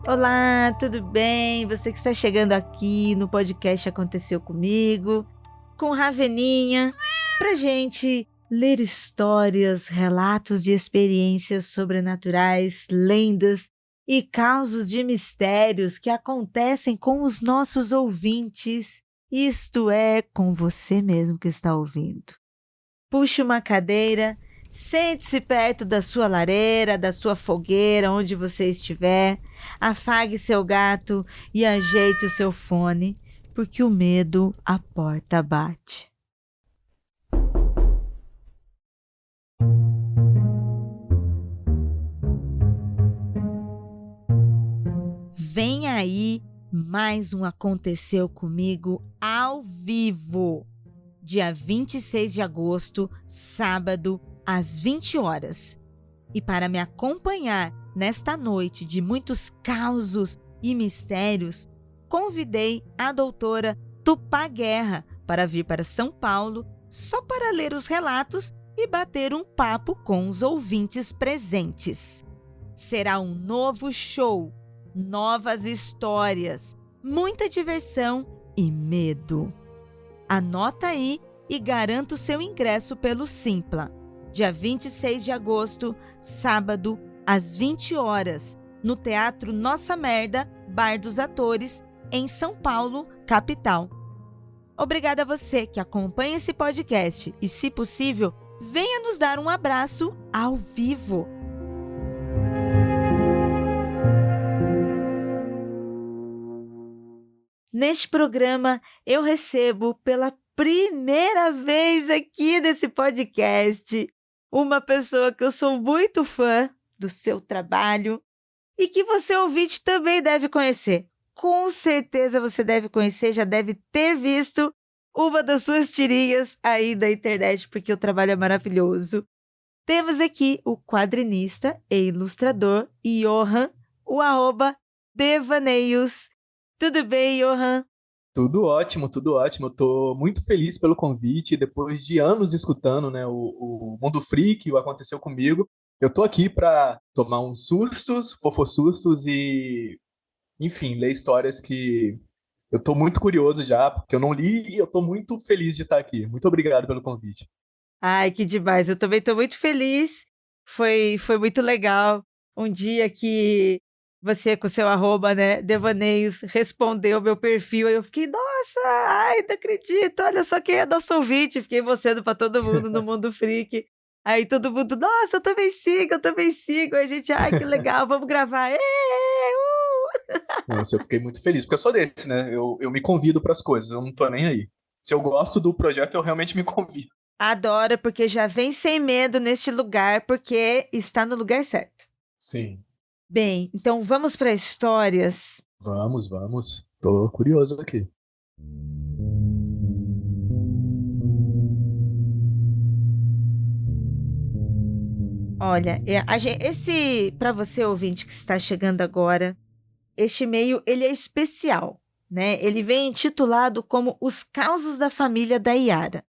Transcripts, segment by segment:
Olá, tudo bem? Você que está chegando aqui no podcast Aconteceu Comigo, com Raveninha, pra gente ler histórias, relatos de experiências sobrenaturais, lendas e causos de mistérios que acontecem com os nossos ouvintes, isto é, com você mesmo que está ouvindo. Puxe uma cadeira, sente-se perto da sua lareira, da sua fogueira, onde você estiver, afague seu gato e ajeite o seu fone, porque o medo a porta bate. Vem aí mais um Aconteceu Comigo ao vivo. Dia 26 de agosto, sábado, às 20 horas. E para me acompanhar nesta noite de muitos causos e mistérios, convidei a doutora Tupá Guerra para vir para São Paulo só para ler os relatos e bater um papo com os ouvintes presentes. Será um novo show, novas histórias, muita diversão e medo. Anota aí e garanta o seu ingresso pelo Simpla. Dia 26 de agosto, sábado, às 20 horas, no Teatro Nossa Merda, Bar dos Atores, em São Paulo, capital. Obrigada a você que acompanha esse podcast e, se possível, venha nos dar um abraço ao vivo. Neste programa, eu recebo pela primeira vez aqui nesse podcast uma pessoa que eu sou muito fã do seu trabalho e que você ouvinte também deve conhecer. Com certeza você deve conhecer, já deve ter visto uma das suas tirinhas aí da internet, porque o trabalho é maravilhoso. Temos aqui o quadrinista e ilustrador Johan, o @devaneios. Tudo bem, Johan? Tudo ótimo, tudo ótimo. Eu tô muito feliz pelo convite. Depois de anos escutando, né, o Mundo Freak, o Aconteceu Comigo, eu tô aqui para tomar uns sustos, fofossustos e, enfim, ler histórias que eu tô muito curioso já, porque eu não li e eu tô muito feliz de estar aqui. Muito obrigado pelo convite. Ai, que demais. Eu também estou muito feliz. Foi muito legal. Um dia que você, com seu @, Devaneios, respondeu meu perfil, aí eu fiquei, nossa, ai, não acredito, olha só quem é nosso ouvinte. Fiquei mostrando para todo mundo no Mundo Freak. Aí todo mundo, nossa, eu também sigo, eu também sigo. Aí a gente, ai, que legal, vamos gravar. Nossa, eu fiquei muito feliz, porque eu sou desse, né? Eu me convido para as coisas, eu não tô nem aí. Se eu gosto do projeto, eu realmente me convido. Adoro, porque já vem sem medo neste lugar, porque está no lugar certo. Sim. Bem, então vamos para histórias. Vamos, vamos. Tô curioso aqui. Olha, esse para você ouvinte que está chegando agora, este e-mail ele é especial, né? Ele vem intitulado como Os Causos da Família da Yara.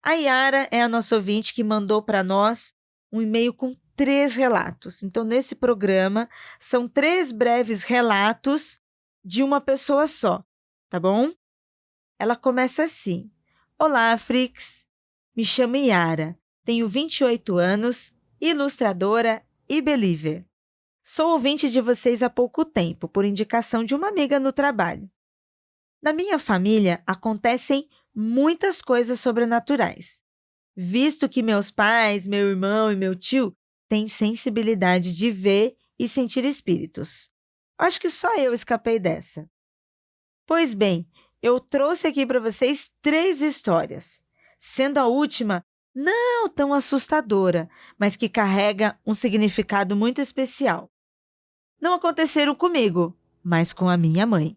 A Yara é a nossa ouvinte que mandou para nós um e-mail com 3 relatos. Então, nesse programa, são 3 breves relatos de uma pessoa só, tá bom? Ela começa assim: Olá, Frix. Me chamo Yara, tenho 28 anos, ilustradora e believer. Sou ouvinte de vocês há pouco tempo, por indicação de uma amiga no trabalho. Na minha família acontecem muitas coisas sobrenaturais, visto que meus pais, meu irmão e meu tio têm sensibilidade de ver e sentir espíritos. Acho que só eu escapei dessa. Pois bem, eu trouxe aqui para vocês 3 histórias, sendo a última não tão assustadora, mas que carrega um significado muito especial. Não aconteceram comigo, mas com a minha mãe.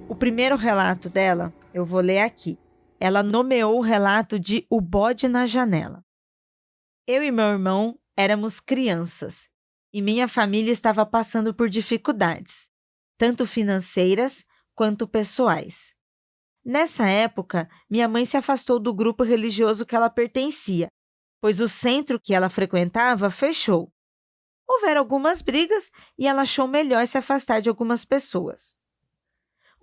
O primeiro relato dela, eu vou ler aqui. Ela nomeou o relato de O Bode na Janela. Eu e meu irmão éramos crianças e minha família estava passando por dificuldades, tanto financeiras quanto pessoais. Nessa época, minha mãe se afastou do grupo religioso que ela pertencia, pois o centro que ela frequentava fechou. Houveram algumas brigas e ela achou melhor se afastar de algumas pessoas.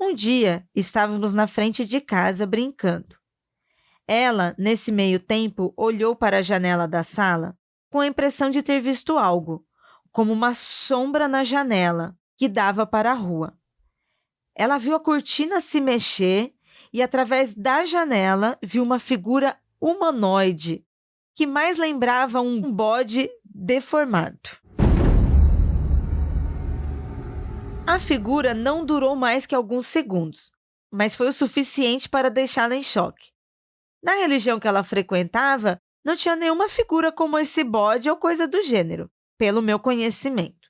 Um dia, estávamos na frente de casa brincando. Ela, nesse meio tempo, olhou para a janela da sala com a impressão de ter visto algo, como uma sombra na janela que dava para a rua. Ela viu a cortina se mexer e, através da janela, viu uma figura humanoide que mais lembrava um bode deformado. A figura não durou mais que alguns segundos, mas foi o suficiente para deixá-la em choque. Na religião que ela frequentava, não tinha nenhuma figura como esse bode ou coisa do gênero, pelo meu conhecimento.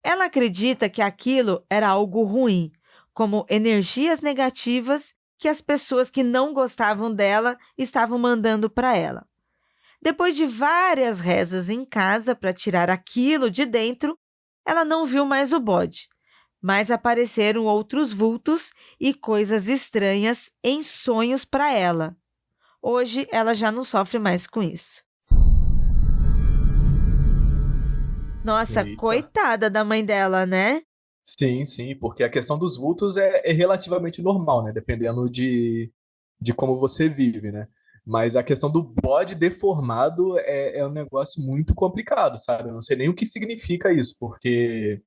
Ela acredita que aquilo era algo ruim, como energias negativas que as pessoas que não gostavam dela estavam mandando para ela. Depois de várias rezas em casa para tirar aquilo de dentro, ela não viu mais o bode, mas apareceram outros vultos e coisas estranhas em sonhos para ela. Hoje, ela já não sofre mais com isso. Nossa, Eita. coitada da mãe dela, né? Sim, sim, porque a questão dos vultos é relativamente normal, né? Dependendo de como você vive, né? Mas a questão do bode deformado é um negócio muito complicado, sabe? Eu não sei nem o que significa isso, porque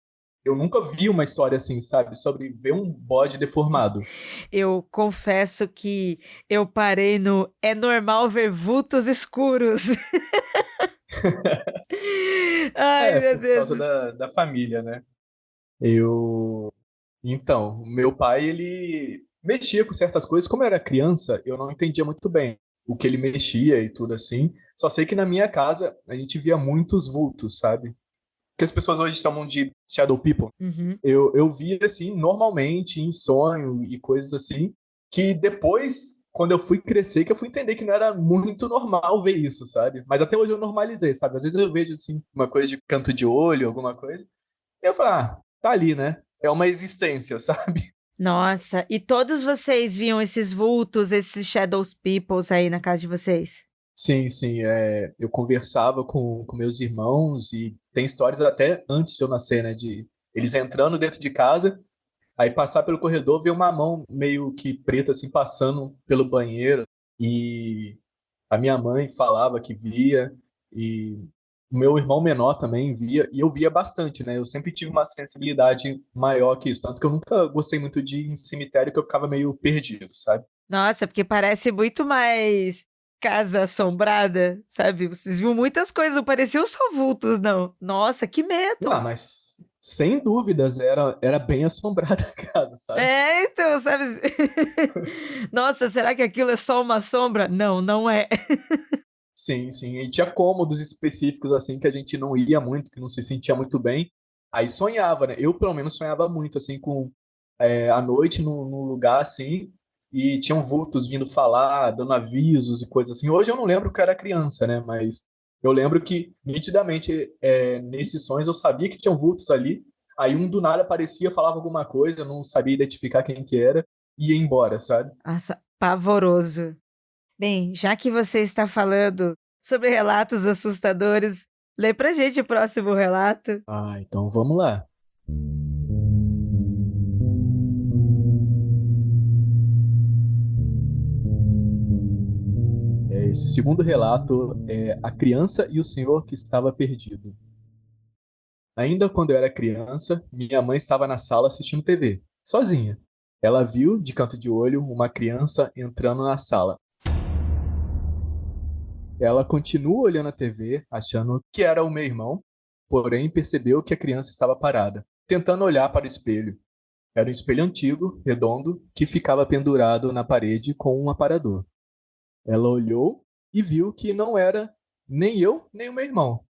eu nunca vi uma história assim, sabe? Sobre ver um bode deformado. Eu confesso que eu parei no "é normal ver vultos escuros". Ai, É, meu por causa Deus. da família, né? Eu. Então, meu pai, ele mexia com certas coisas. Como eu era criança, eu não entendia muito bem o que ele mexia e tudo assim. Só sei que na minha casa a gente via muitos vultos, sabe? Que as pessoas hoje chamam de shadow people. Uhum. Eu via assim normalmente em sonho e coisas assim, que depois, quando eu fui crescer, que eu fui entender que não era muito normal ver isso, sabe? Mas até hoje eu normalizei, sabe? Às vezes eu vejo assim uma coisa de canto de olho, alguma coisa, e eu falo, ah, tá ali, né? É uma existência, sabe? Nossa, e todos vocês viam esses vultos, esses shadows peoples aí na casa de vocês? Sim, sim, eu conversava com meus irmãos e tem histórias até antes de eu nascer, né? De eles entrando dentro de casa. Aí passar pelo corredor, ver uma mão meio que preta assim passando pelo banheiro e a minha mãe falava que via e o meu irmão menor também via e eu via bastante, né? Eu sempre tive uma sensibilidade maior que isso, tanto que eu nunca gostei muito de ir em cemitério que eu ficava meio perdido, sabe? Nossa, porque parece muito mais casa assombrada, sabe? Vocês viram muitas coisas, não pareciam só vultos, não. Nossa, que Ah, medo! mas sem dúvidas era bem assombrada a casa, sabe? É, então, sabe? Nossa, será que aquilo é só uma sombra? Não, não é. Sim, sim. E tinha cômodos específicos assim que a gente não ia muito, que não se sentia muito bem. Aí sonhava, né? Eu, pelo menos, sonhava muito assim com à noite no lugar assim e tinham vultos vindo falar, dando avisos e coisas assim. Hoje eu não lembro que eu era criança, né? Mas eu lembro que nitidamente nesses sonhos eu sabia que tinham vultos ali. Aí um do nada aparecia, falava alguma coisa, eu não sabia identificar quem que era e ia embora, sabe? Nossa, pavoroso. Bem, já que você está falando sobre relatos assustadores, lê pra gente o próximo relato. Ah, então vamos lá. Esse segundo relato é A Criança e o Senhor que Estava Perdido. Ainda quando eu era criança, minha mãe estava na sala assistindo TV, sozinha. Ela viu, de canto de olho, uma criança entrando na sala. Ela continua olhando a TV, achando que era o meu irmão, porém percebeu que a criança estava parada, tentando olhar para o espelho. Era um espelho antigo, redondo, que ficava pendurado na parede com um aparador. Ela olhou e viu que não era nem eu, nem o meu irmão.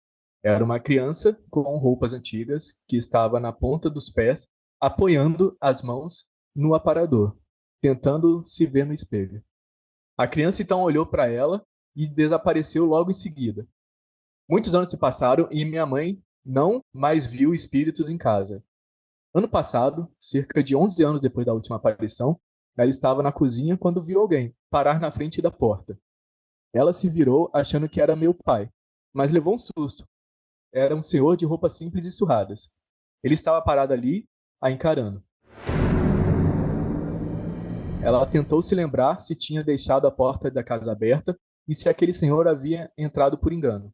Era uma criança com roupas antigas que estava na ponta dos pés, apoiando as mãos no aparador, tentando se ver no espelho. A criança então olhou para ela e desapareceu logo em seguida. Muitos anos se passaram e minha mãe não mais viu espíritos em casa. Ano passado, cerca de 11 anos depois da última aparição, ela estava na cozinha quando viu alguém parar na frente da porta. Ela se virou achando que era meu pai, mas levou um susto, Era um senhor de roupas simples e surradas. Ele estava parado ali, a encarando. Ela tentou se lembrar se tinha deixado a porta da casa aberta e se aquele senhor havia entrado por engano.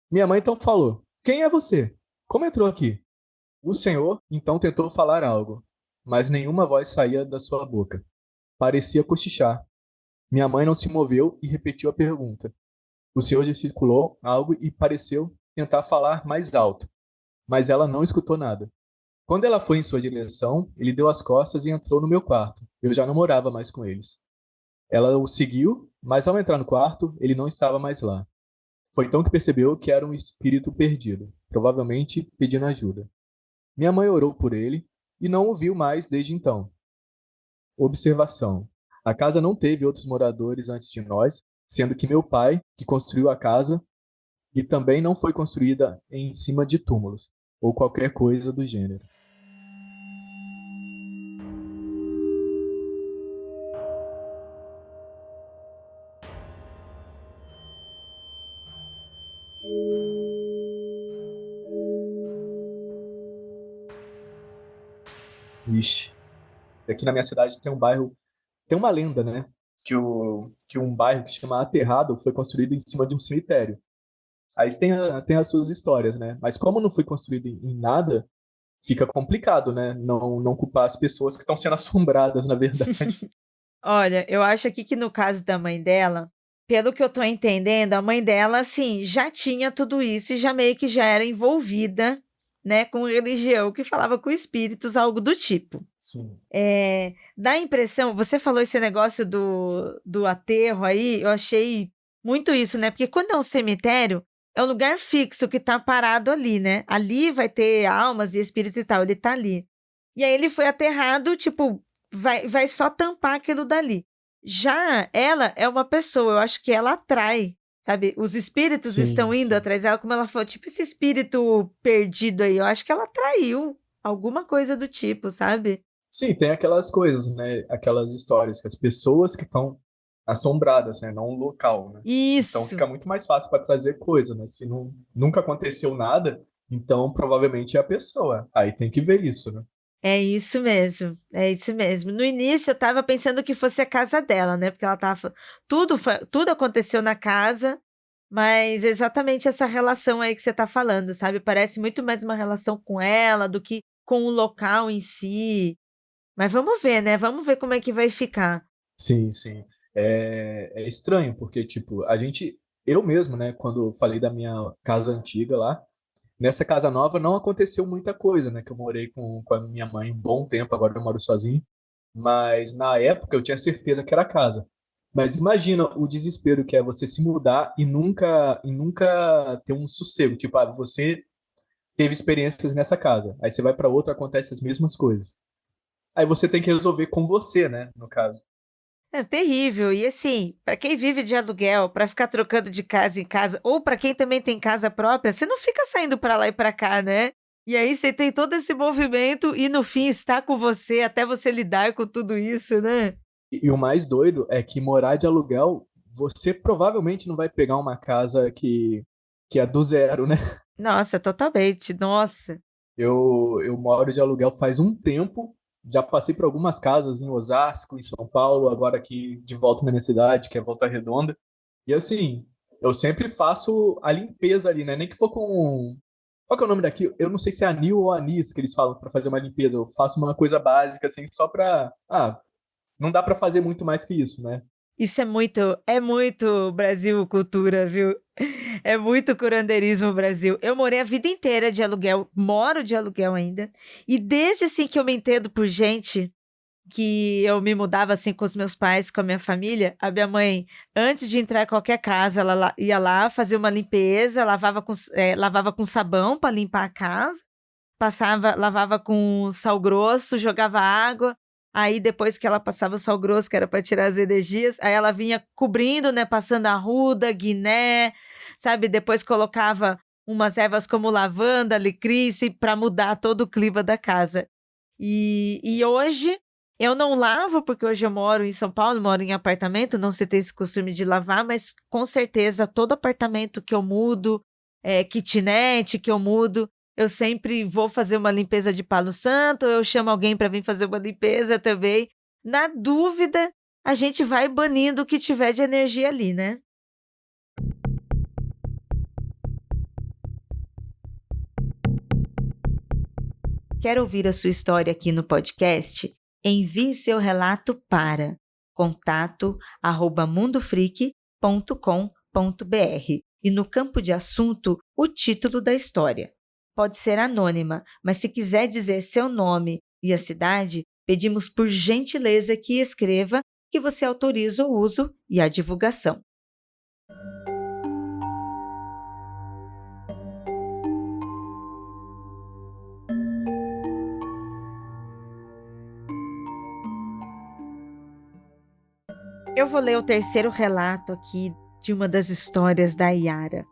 Minha mãe então falou: Quem é você? Como entrou aqui? O senhor então tentou falar algo, mas nenhuma voz saía da sua boca. Parecia cochichar. Minha mãe não se moveu e repetiu a pergunta. O senhor gesticulou algo e pareceu tentar falar mais alto, mas ela não escutou nada. Quando ela foi em sua direção, ele deu as costas e entrou no meu quarto. Eu já não morava mais com eles. Ela o seguiu, mas ao entrar no quarto, ele não estava mais lá. Foi então que percebeu que era um espírito perdido, provavelmente pedindo ajuda. Minha mãe orou por ele e não o viu mais desde então. Observação: a casa não teve outros moradores antes de nós, sendo que meu pai, que construiu a casa, e também não foi construída em cima de túmulos, ou qualquer coisa do gênero. Ixi, aqui na minha cidade tem um bairro, tem uma lenda, né? Que um bairro que se chama Aterrado foi construído em cima de um cemitério. Aí tem as suas histórias, né? Mas como não foi construído em nada, fica complicado, né? Não culpar as pessoas que estão sendo assombradas, na verdade. Olha, eu acho aqui que no caso da mãe dela, pelo que eu tô entendendo, a mãe dela, assim, já tinha tudo isso e já meio que já era envolvida, né, com religião que falava com espíritos, algo do tipo. Sim, Dá a impressão, você falou esse negócio do aterro aí, eu achei muito isso, né? Porque quando é um cemitério, é um lugar fixo que tá parado ali, né? Ali vai ter almas e espíritos e tal, ele tá ali. E aí ele foi aterrado, tipo, vai só tampar aquilo dali. Já ela é uma pessoa, eu acho que ela atrai, sabe? Os espíritos estão sim, indo sim. atrás dela, como ela falou, tipo esse espírito perdido aí, eu acho que ela atraiu alguma coisa do tipo, sabe? Sim, tem aquelas coisas, né? Aquelas histórias que as pessoas que estão assombradas, né? Não o local, né? Então Isso. fica muito mais fácil para trazer coisa, né? Se nunca aconteceu nada, então provavelmente é a pessoa. Aí tem que ver isso, né? É isso mesmo, é isso mesmo. No início eu tava pensando que fosse a casa dela, né? Porque ela tava. Tudo aconteceu na casa, mas exatamente essa relação aí que você tá falando, sabe? Parece muito mais uma relação com ela do que com o local em si. Mas vamos ver, né? Vamos ver como é que vai ficar. Sim, sim. É estranho, porque, tipo, eu mesmo, né, quando falei da minha casa antiga lá, nessa casa nova não aconteceu muita coisa, né, que eu morei com a minha mãe um bom tempo, agora eu moro sozinho, mas na época eu tinha certeza que era casa. Mas imagina o desespero que é você se mudar e nunca ter um sossego, tipo, você teve experiências nessa casa, aí você vai para outra, acontece as mesmas coisas. Aí você tem que resolver com você, né, no caso. É terrível. E assim, para quem vive de aluguel, para ficar trocando de casa em casa, ou para quem também tem casa própria, você não fica saindo para lá e para cá, né? E aí você tem todo esse movimento e no fim está com você até você lidar com tudo isso, né? E o mais doido é que morar de aluguel, você provavelmente não vai pegar uma casa que é do zero, né? Nossa, totalmente. Nossa. Eu moro de aluguel faz um tempo, já passei por algumas casas em Osasco, em São Paulo, agora aqui de volta na minha cidade, que é Volta Redonda. E assim, eu sempre faço a limpeza ali, né? Nem que for com. Qual que é o nome daqui? Eu não sei se é anil ou anis que eles falam para fazer uma limpeza. Eu faço uma coisa básica, assim, só pra. Ah, não dá pra fazer muito mais que isso, né? Isso é muito Brasil cultura, viu? É muito curandeirismo Brasil. Eu morei a vida inteira de aluguel, moro de aluguel ainda. E desde assim que eu me entendo por gente, que eu me mudava assim com os meus pais, com a minha família, a minha mãe, antes de entrar em qualquer casa, ela ia lá, fazia uma limpeza, lavava com sabão para limpar a casa, lavava com sal grosso, jogava água. Aí depois que ela passava o sal grosso, que era para tirar as energias, aí ela vinha cobrindo, né, passando arruda, guiné, sabe? Depois colocava umas ervas como lavanda, alecrim, para mudar todo o clima da casa. E hoje eu não lavo, porque hoje eu moro em São Paulo, moro em apartamento, não se tem esse costume de lavar, mas com certeza todo apartamento que eu mudo, kitnet que eu mudo, eu sempre vou fazer uma limpeza de Palo Santo, eu chamo alguém para vir fazer uma limpeza também. Na dúvida, a gente vai banindo o que tiver de energia ali, né? Quer ouvir a sua história aqui no podcast? Envie seu relato para contato@mundofreak.com.br e no campo de assunto, o título da história. Pode ser anônima, mas se quiser dizer seu nome e a cidade, pedimos por gentileza que escreva que você autoriza o uso e a divulgação. Eu vou ler o terceiro relato aqui de uma das histórias da Yara.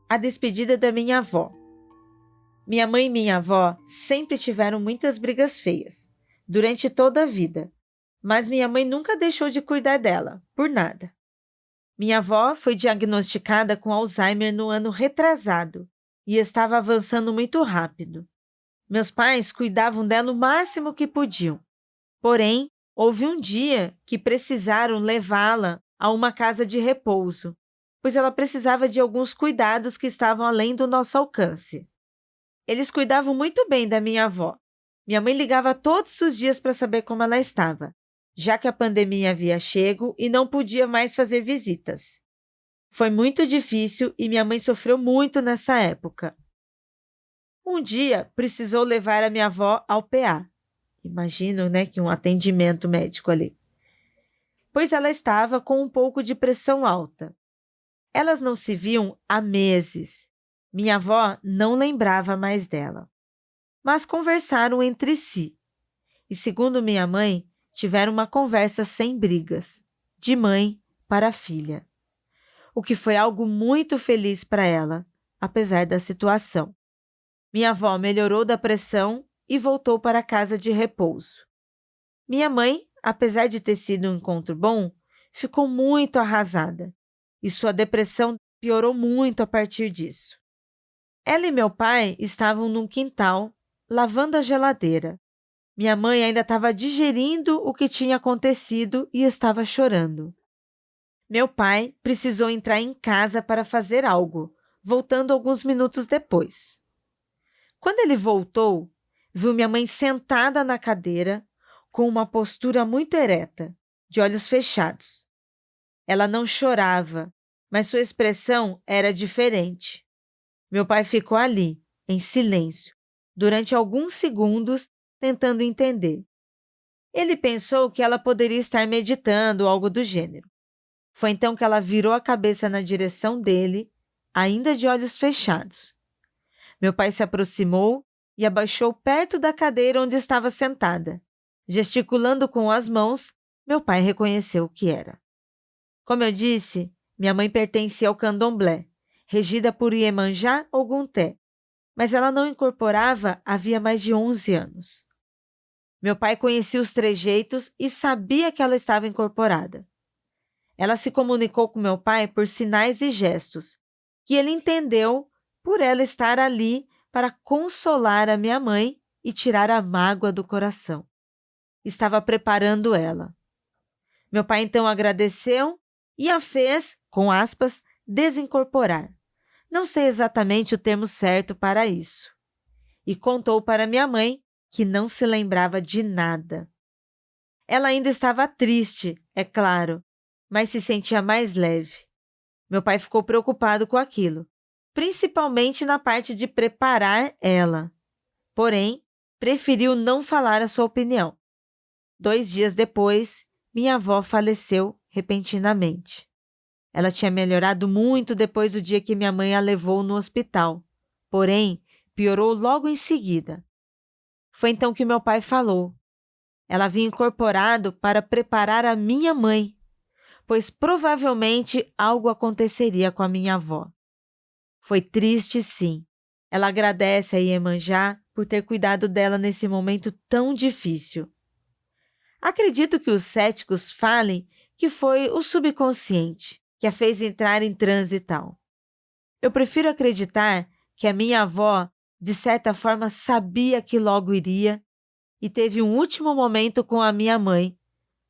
A despedida da minha avó. Minha mãe e minha avó sempre tiveram muitas brigas feias, durante toda a vida, mas minha mãe nunca deixou de cuidar dela, por nada. Minha avó foi diagnosticada com Alzheimer no ano retrasado e estava avançando muito rápido. Meus pais cuidavam dela o máximo que podiam, porém, houve um dia que precisaram levá-la a uma casa de repouso, pois ela precisava de alguns cuidados que estavam além do nosso alcance. Eles cuidavam muito bem da minha avó. Minha mãe ligava todos os dias para saber como ela estava, já que a pandemia havia chego e não podia mais fazer visitas. Foi muito difícil e minha mãe sofreu muito nessa época. Um dia, precisou levar a minha avó ao PA. Imagino, que um atendimento médico ali. Pois ela estava com um pouco de pressão alta. Elas não se viam há meses. Minha avó não lembrava mais dela. Mas conversaram entre si. E, segundo minha mãe, tiveram uma conversa sem brigas, de mãe para filha. O que foi algo muito feliz para ela, apesar da situação. Minha avó melhorou da pressão e voltou para a casa de repouso. Minha mãe, apesar de ter sido um encontro bom, ficou muito arrasada e sua depressão piorou muito a partir disso. Ela e meu pai estavam num quintal, lavando a geladeira. Minha mãe ainda estava digerindo o que tinha acontecido e estava chorando. Meu pai precisou entrar em casa para fazer algo, voltando alguns minutos depois. Quando ele voltou, viu minha mãe sentada na cadeira, com uma postura muito ereta, de olhos fechados. Ela não chorava, mas sua expressão era diferente. Meu pai ficou ali, em silêncio, durante alguns segundos, tentando entender. Ele pensou que ela poderia estar meditando ou algo do gênero. Foi então que ela virou a cabeça na direção dele, ainda de olhos fechados. Meu pai se aproximou e abaixou perto da cadeira onde estava sentada. Gesticulando com as mãos, meu pai reconheceu o que era. Como eu disse, minha mãe pertencia ao candomblé, regida por Iemanjá Ogunté, mas ela não incorporava havia mais de 11 anos. Meu pai conhecia os trejeitos e sabia que ela estava incorporada. Ela se comunicou com meu pai por sinais e gestos, que ele entendeu por ela estar ali para consolar a minha mãe e tirar a mágoa do coração. Estava preparando ela. Meu pai então agradeceu e a fez, com aspas, desincorporar. Não sei exatamente o termo certo para isso. E contou para minha mãe que não se lembrava de nada. Ela ainda estava triste, é claro, mas se sentia mais leve. Meu pai ficou preocupado com aquilo, principalmente na parte de preparar ela. Porém, preferiu não falar a sua opinião. 2 dias depois, minha avó faleceu repentinamente. Ela tinha melhorado muito depois do dia que minha mãe a levou no hospital, porém, piorou logo em seguida. Foi então que meu pai falou. Ela havia incorporado para preparar a minha mãe, pois provavelmente algo aconteceria com a minha avó. Foi triste, sim. Ela agradece a Iemanjá por ter cuidado dela nesse momento tão difícil. Acredito que os céticos falem que foi o subconsciente que a fez entrar em transe e tal. Eu prefiro acreditar que a minha avó, de certa forma, sabia que logo iria e teve um último momento com a minha mãe,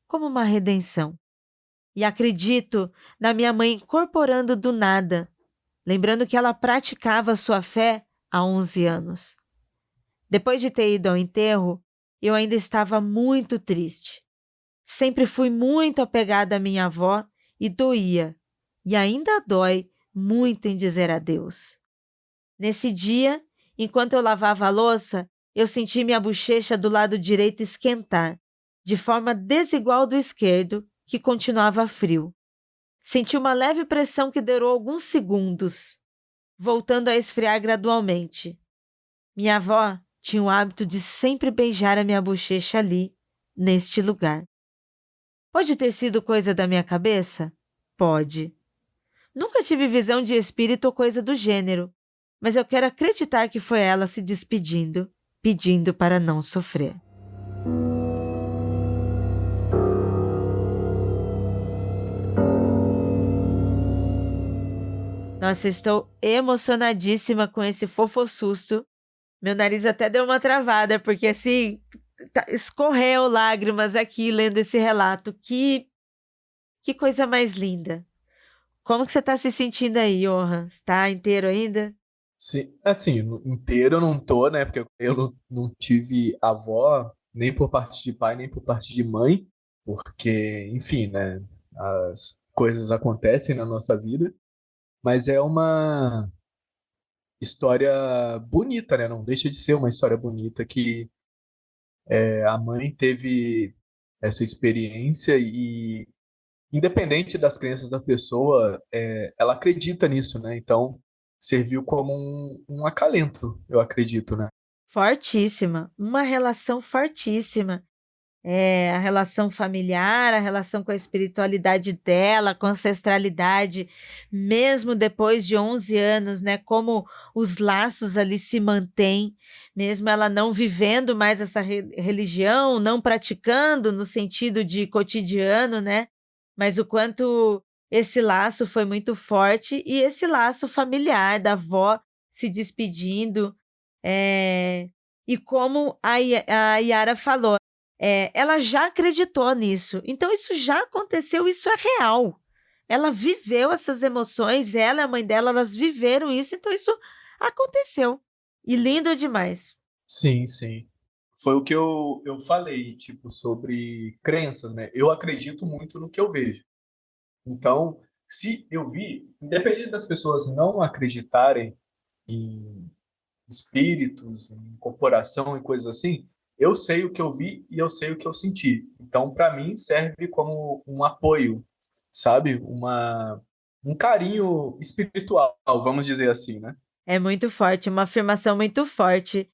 como uma redenção. E acredito na minha mãe incorporando do nada, lembrando que ela praticava sua fé há 11 anos. Depois de ter ido ao enterro, eu ainda estava muito triste. Sempre fui muito apegada à minha avó e doía, e ainda dói muito em dizer adeus. Nesse dia, enquanto eu lavava a louça, eu senti minha bochecha do lado direito esquentar, de forma desigual do esquerdo, que continuava frio. Senti uma leve pressão que durou alguns segundos, voltando a esfriar gradualmente. Minha avó tinha o hábito de sempre beijar a minha bochecha ali, neste lugar. Pode ter sido coisa da minha cabeça? Pode. Nunca tive visão de espírito ou coisa do gênero, mas eu quero acreditar que foi ela se despedindo, pedindo para não sofrer. Nossa, eu estou emocionadíssima com esse fofossusto. Meu nariz até deu uma travada, porque assim, escorreu lágrimas aqui lendo esse relato. Que coisa mais linda. Como que você está se sentindo aí, Johan? Está inteiro ainda? Sim, assim, inteiro eu não tô, né? Porque eu não tive avó, nem por parte de pai, nem por parte de mãe, porque, enfim, né? As coisas acontecem na nossa vida, mas é uma história bonita, né? Não deixa de ser uma história bonita que a mãe teve essa experiência e, independente das crenças da pessoa, ela acredita nisso, né? Então, serviu como um acalento, eu acredito, né? Fortíssima. Uma relação fortíssima. A relação familiar, a relação com a espiritualidade dela, com a ancestralidade, mesmo depois de 11 anos, né? Como os laços ali se mantêm, mesmo ela não vivendo mais essa religião, não praticando no sentido de cotidiano, né? Mas o quanto esse laço foi muito forte e esse laço familiar da avó se despedindo, e como a Yara falou, ela já acreditou nisso. Então, isso já aconteceu, isso é real. Ela viveu essas emoções, ela e a mãe dela, elas viveram isso, então isso aconteceu. E lindo demais. Sim, sim. Foi o que eu falei, tipo, sobre crenças, né? Eu acredito muito no que eu vejo. Então, se eu vi, independente das pessoas não acreditarem em espíritos, em corporação e coisas assim, eu sei o que eu vi e eu sei o que eu senti. Então, para mim, serve como um apoio, sabe? Um carinho espiritual, vamos dizer assim, né? É muito forte, uma afirmação muito forte.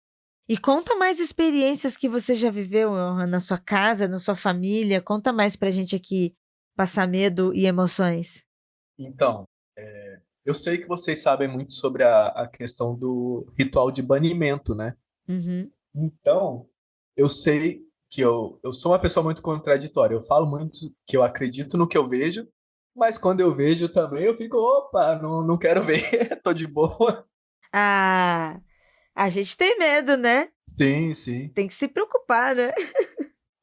E conta mais experiências que você já viveu, Johan, na sua casa, na sua família. Conta mais pra gente aqui passar medo e emoções. Então, eu sei que vocês sabem muito sobre a questão do ritual de banimento, né? Uhum. Então, eu sei que eu sou uma pessoa muito contraditória. Eu falo muito que eu acredito no que eu vejo, mas quando eu vejo também eu fico, opa, não quero ver, tô de boa. Ah, a gente tem medo, né? Sim, sim. Tem que se preocupar, né?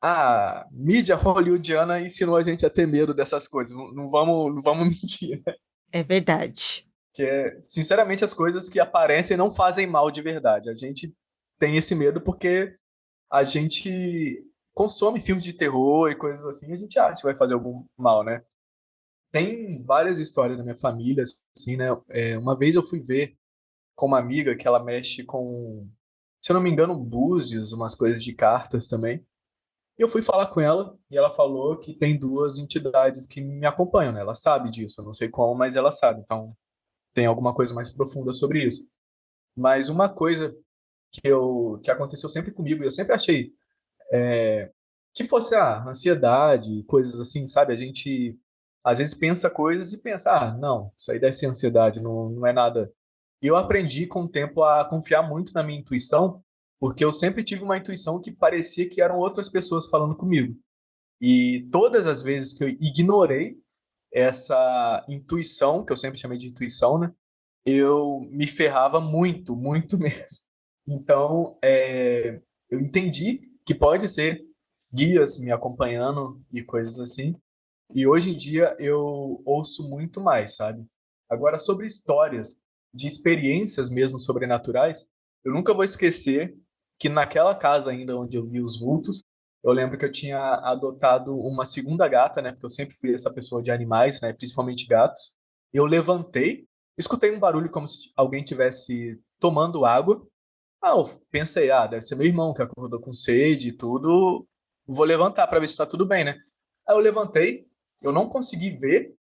A mídia hollywoodiana ensinou a gente a ter medo dessas coisas. Não vamos mentir, né? É verdade. Que sinceramente, as coisas que aparecem não fazem mal de verdade. A gente tem esse medo porque a gente consome filmes de terror e coisas assim, e a gente acha que vai fazer algum mal, né? Tem várias histórias na minha família, assim, né? Uma vez eu fui ver com uma amiga que ela mexe com, se eu não me engano, búzios, umas coisas de cartas também. E eu fui falar com ela e ela falou que tem duas entidades que me acompanham, né? Ela sabe disso, eu não sei como, mas ela sabe. Então tem alguma coisa mais profunda sobre isso. Mas uma coisa que aconteceu sempre comigo, e eu sempre achei que fosse a ansiedade, coisas assim, sabe? A gente às vezes pensa coisas e pensa, não, isso aí deve ser ansiedade, não é nada. E eu aprendi com o tempo a confiar muito na minha intuição, porque eu sempre tive uma intuição que parecia que eram outras pessoas falando comigo. E todas as vezes que eu ignorei essa intuição, que eu sempre chamei de intuição, né? eu me ferrava muito, muito mesmo. Então, eu entendi que pode ser guias me acompanhando e coisas assim. E hoje em dia eu ouço muito mais, sabe? Agora, sobre histórias de experiências mesmo sobrenaturais, eu nunca vou esquecer que naquela casa ainda onde eu vi os vultos, eu lembro que eu tinha adotado uma segunda gata, né? Porque eu sempre fui essa pessoa de animais, né? Principalmente gatos. Eu levantei, escutei um barulho como se alguém tivesse tomando água. Eu pensei, deve ser meu irmão que acordou com sede e tudo. Vou levantar para ver se tá tudo bem, né? Aí eu levantei, eu não consegui ver,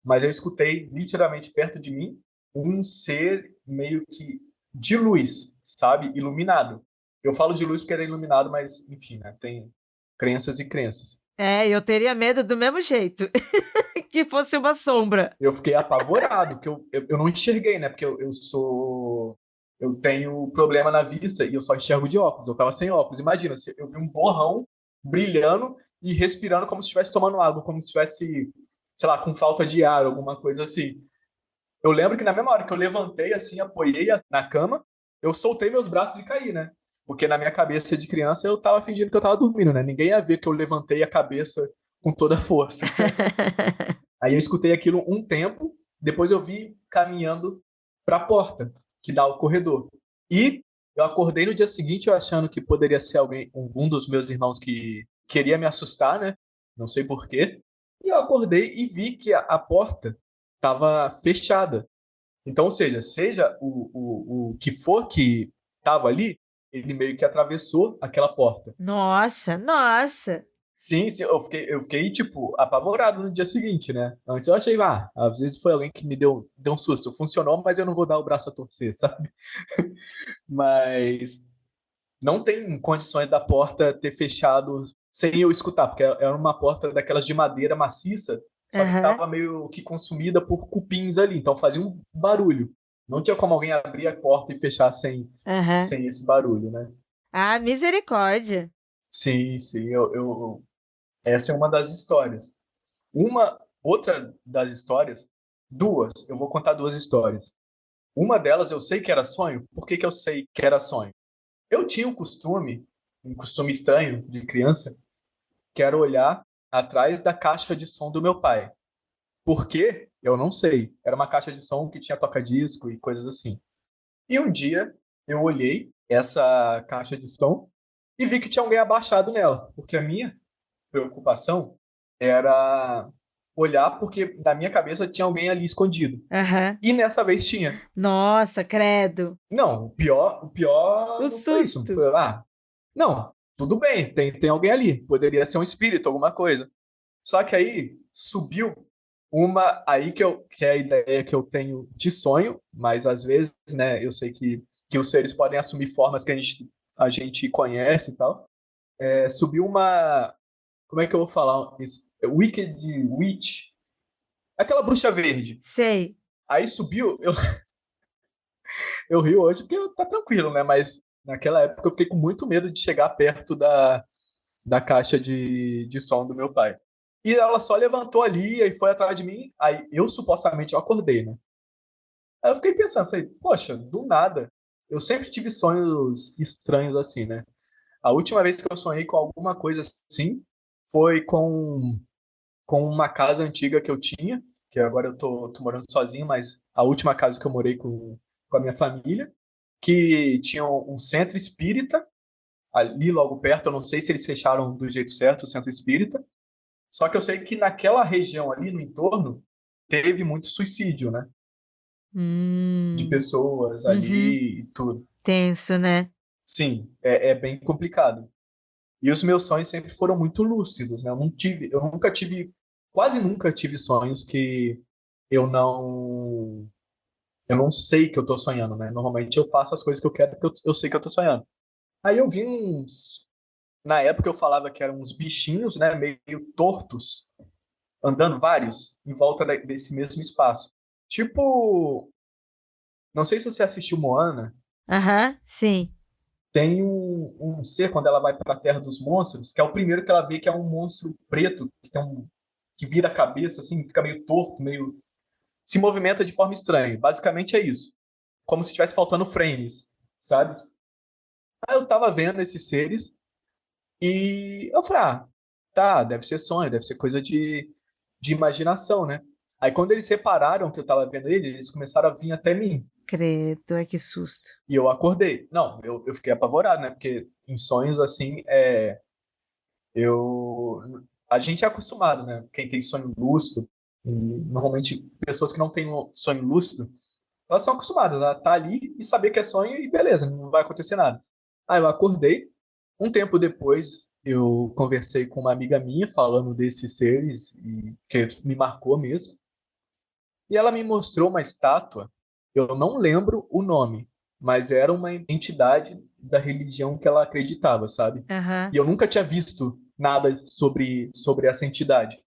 mas eu escutei literalmente perto de mim um ser meio que de luz, sabe? Iluminado. Eu falo de luz porque era iluminado, mas enfim, né? Tem crenças e crenças. É, eu teria medo do mesmo jeito. Que fosse uma sombra. Eu fiquei apavorado, porque eu não enxerguei, né? Porque eu sou. Eu tenho problema na vista e eu só enxergo de óculos. Eu tava sem óculos. Imagina, se eu vi um borrão brilhando e respirando como se estivesse tomando água, como se estivesse, sei lá, com falta de ar, alguma coisa assim. Eu lembro que na mesma hora que eu levantei, assim, apoiei na cama, eu soltei meus braços e caí, né? Porque na minha cabeça de criança eu tava fingindo que eu tava dormindo, né? Ninguém ia ver que eu levantei a cabeça com toda a força. Aí eu escutei aquilo um tempo, depois eu vi caminhando para a porta que dá ao corredor. E eu acordei no dia seguinte eu achando que poderia ser alguém, um dos meus irmãos que queria me assustar, né? Não sei por quê. E eu acordei e vi que a porta estava fechada. Então, ou seja o que for que estava ali, ele meio que atravessou aquela porta. Nossa, nossa. Sim, sim, eu fiquei, tipo, apavorado no dia seguinte, né? Antes eu achei, às vezes foi alguém que me deu um susto. Funcionou, mas eu não vou dar o braço a torcer, sabe? Mas não tem condições da porta ter fechado sem eu escutar, porque era uma porta daquelas de madeira maciça, só que Aham, tava meio que consumida por cupins ali, então fazia um barulho. Não tinha como alguém abrir a porta e fechar aham. sem esse barulho, né? Ah, misericórdia. Sim, sim, essa é uma das histórias. Uma outra das histórias, duas, eu vou contar duas histórias. Uma delas eu sei que era sonho. Por que que eu sei que era sonho? Eu tinha um costume estranho de criança, que era olhar atrás da caixa de som do meu pai. Por quê? Eu não sei. Era uma caixa de som que tinha toca-disco e coisas assim. E um dia eu olhei essa caixa de som e vi que tinha alguém abaixado nela, porque a minha preocupação era olhar porque na minha cabeça tinha alguém ali escondido. Aham. E nessa vez tinha. Nossa, credo. Não, o pior O não foi isso. susto. Foi, não, tudo bem, tem alguém ali. Poderia ser um espírito, alguma coisa. Só que aí subiu uma aí que é a ideia que eu tenho de sonho, mas às vezes, né, eu sei que os seres podem assumir formas que a gente conhece e tal. Subiu uma, como é que eu vou falar isso? Wicked Witch, aquela bruxa verde. Sei. Aí subiu, eu rio hoje porque tá tranquilo, né? Mas naquela época eu fiquei com muito medo de chegar perto da caixa de som do meu pai. E ela só levantou ali e foi atrás de mim. Aí eu supostamente eu acordei, né? Aí eu fiquei pensando, falei, poxa, do nada. Eu sempre tive sonhos estranhos assim, né? A última vez que eu sonhei com alguma coisa assim foi com uma casa antiga que eu tinha, que agora eu tô morando sozinho, mas a última casa que eu morei com a minha família, que tinha um centro espírita ali logo perto. Eu não sei se eles fecharam do jeito certo o centro espírita, só que eu sei que naquela região ali no entorno teve muito suicídio, né? De Hum. pessoas Uhum. ali e tudo. Tenso, né? Sim, é bem complicado. E os meus sonhos sempre foram muito lúcidos, né? Eu nunca tive, quase nunca tive sonhos que eu não, eu não sei que eu tô sonhando, né? Normalmente eu faço as coisas que eu quero porque eu sei que eu tô sonhando. Aí eu vi na época eu falava que eram uns bichinhos, né? Meio tortos, andando vários em volta desse mesmo espaço. Tipo, não sei se você assistiu Moana, Aham, sim. tem um ser quando ela vai para a Terra dos Monstros, que é o primeiro que ela vê que é um monstro preto, que vira a cabeça, assim, fica meio torto, meio se movimenta de forma estranha. Basicamente é isso. Como se estivesse faltando frames, sabe? Aí eu tava vendo esses seres e eu falei, tá, deve ser sonho, deve ser coisa de imaginação, né? Aí quando eles repararam que eu tava vendo eles começaram a vir até mim. Credo, é que susto. E eu acordei. Não, eu fiquei apavorado, né? Porque em sonhos assim, eu a gente é acostumado, né? Quem tem sonho lúcido, e normalmente pessoas que não têm sonho lúcido, elas são acostumadas a estar ali e saber que é sonho e beleza, não vai acontecer nada. Aí eu acordei. Um tempo depois, eu conversei com uma amiga minha falando desses seres e que me marcou mesmo. E ela me mostrou uma estátua. Eu não lembro o nome, mas era uma entidade da religião que ela acreditava, sabe? Aham. E eu nunca tinha visto nada sobre essa entidade.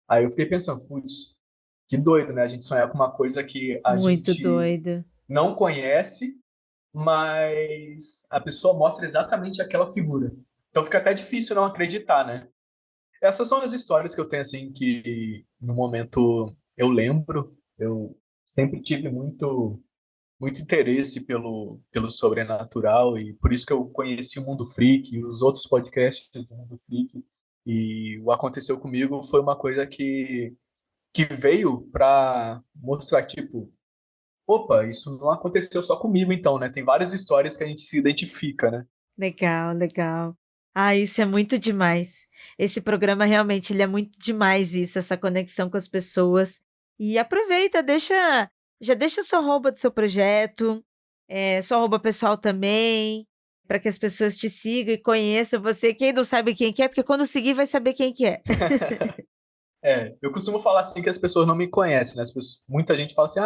Aí eu fiquei pensando, putz, que doido, né? A gente sonhar com uma coisa que a Muito gente doido. não conhece, mas a pessoa mostra exatamente aquela figura. Então fica até difícil não acreditar, né? Essas são as histórias que eu tenho, assim, que no momento eu lembro. Eu sempre tive muito interesse pelo sobrenatural e por isso que eu conheci o Mundo Freak e os outros podcasts do Mundo Freak. E o Aconteceu Comigo foi uma coisa que veio para mostrar, tipo, opa, isso não aconteceu só comigo, então, né? Tem várias histórias que a gente se identifica, né? Legal, legal. Ah, isso é muito demais. Esse programa realmente ele é muito demais isso, essa conexão com as pessoas. E aproveita, já deixa sua arroba do seu projeto, sua arroba pessoal também, para que as pessoas te sigam e conheçam você. Quem não sabe quem que é, porque quando seguir vai saber quem que é. Eu costumo falar assim que as pessoas não me conhecem, né? Muita gente fala assim,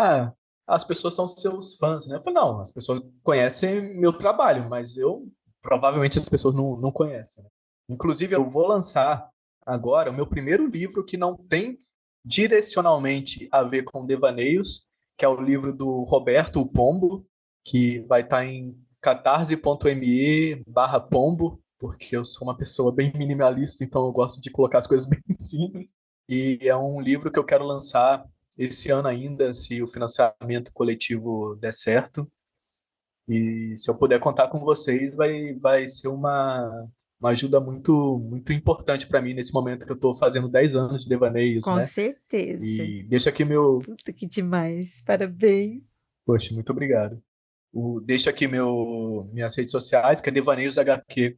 as pessoas são seus fãs, né? Eu falo, não, as pessoas conhecem meu trabalho, mas provavelmente as pessoas não conhecem, né? Inclusive, eu vou lançar agora o meu primeiro livro que não tem direcionalmente a ver com devaneios, que é o livro do Roberto o Pombo, que vai estar em catarse.me/pombo, porque eu sou uma pessoa bem minimalista, então eu gosto de colocar as coisas bem simples. E é um livro que eu quero lançar esse ano ainda, se o financiamento coletivo der certo. E se eu puder contar com vocês, vai ser uma ajuda muito importante para mim nesse momento que eu estou fazendo 10 anos de devaneios, Com né? certeza. E deixa aqui meu. Puta que demais. Parabéns. Poxa, muito obrigado. Deixa aqui minhas redes sociais, que é Devaneios HQ,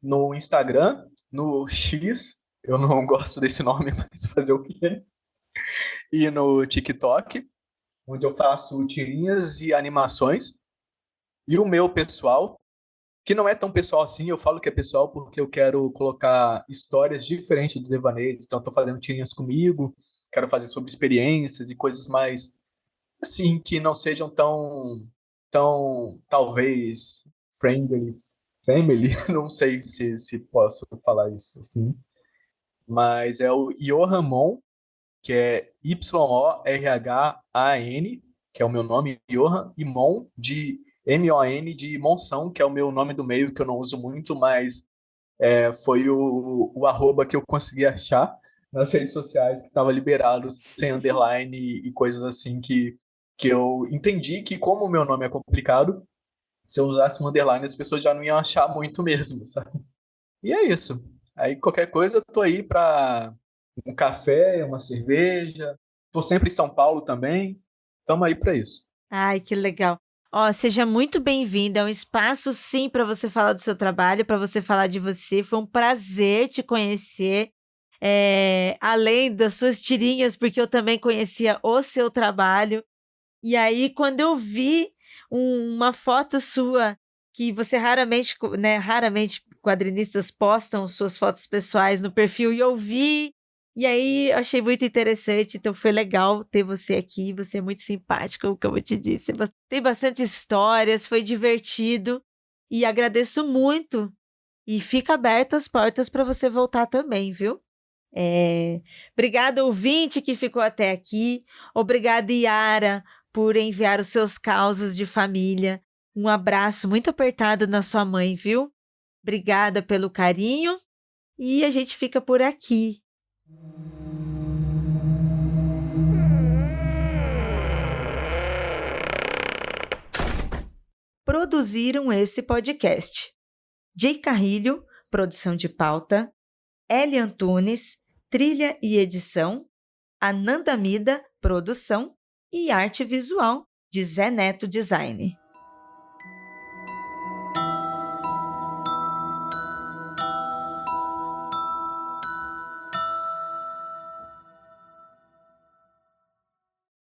no Instagram, no X. Eu não gosto desse nome, mas fazer o quê? E no TikTok, onde eu faço tirinhas e animações. E o meu pessoal, que não é tão pessoal assim, eu falo que é pessoal porque eu quero colocar histórias diferentes do Devaneios. Então, estou fazendo tirinhas comigo, quero fazer sobre experiências e coisas mais, assim, que não sejam tão talvez, friendly, family, não sei se posso falar isso assim. Mas é o Yohamon, que é Yorhan, que é o meu nome, Johan, e Mon, de MON, de Monção, que é o meu nome do meio, que eu não uso muito, mas foi o arroba que eu consegui achar nas redes sociais, que estava liberado, sem underline e coisas assim, que eu entendi que, como o meu nome é complicado, se eu usasse um underline, as pessoas já não iam achar muito mesmo, sabe? E é isso. Aí qualquer coisa, eu tô aí para um café, uma cerveja. Tô sempre em São Paulo também. Tamo aí para isso. Ai, que legal. Ó, seja muito bem-vindo. É um espaço, sim, para você falar do seu trabalho, para você falar de você. Foi um prazer te conhecer. Além das suas tirinhas, porque eu também conhecia o seu trabalho. E aí, quando eu vi uma foto sua, que você raramente, né, raramente quadrinistas postam suas fotos pessoais no perfil, e eu vi, e aí achei muito interessante, então foi legal ter você aqui, você é muito simpático, como eu te disse, tem bastante histórias, foi divertido, e agradeço muito, e fica abertas as portas para você voltar também, viu? Obrigada, ouvinte, que ficou até aqui. Obrigada, Yara, por enviar os seus causos de família. Um abraço muito apertado na sua mãe, viu? Obrigada pelo carinho e a gente fica por aqui. produziram esse podcast. Jay Carrilho, produção de pauta, Eli Antunes, trilha e edição, Ananda Mida, produção e arte visual de Zé Neto Design.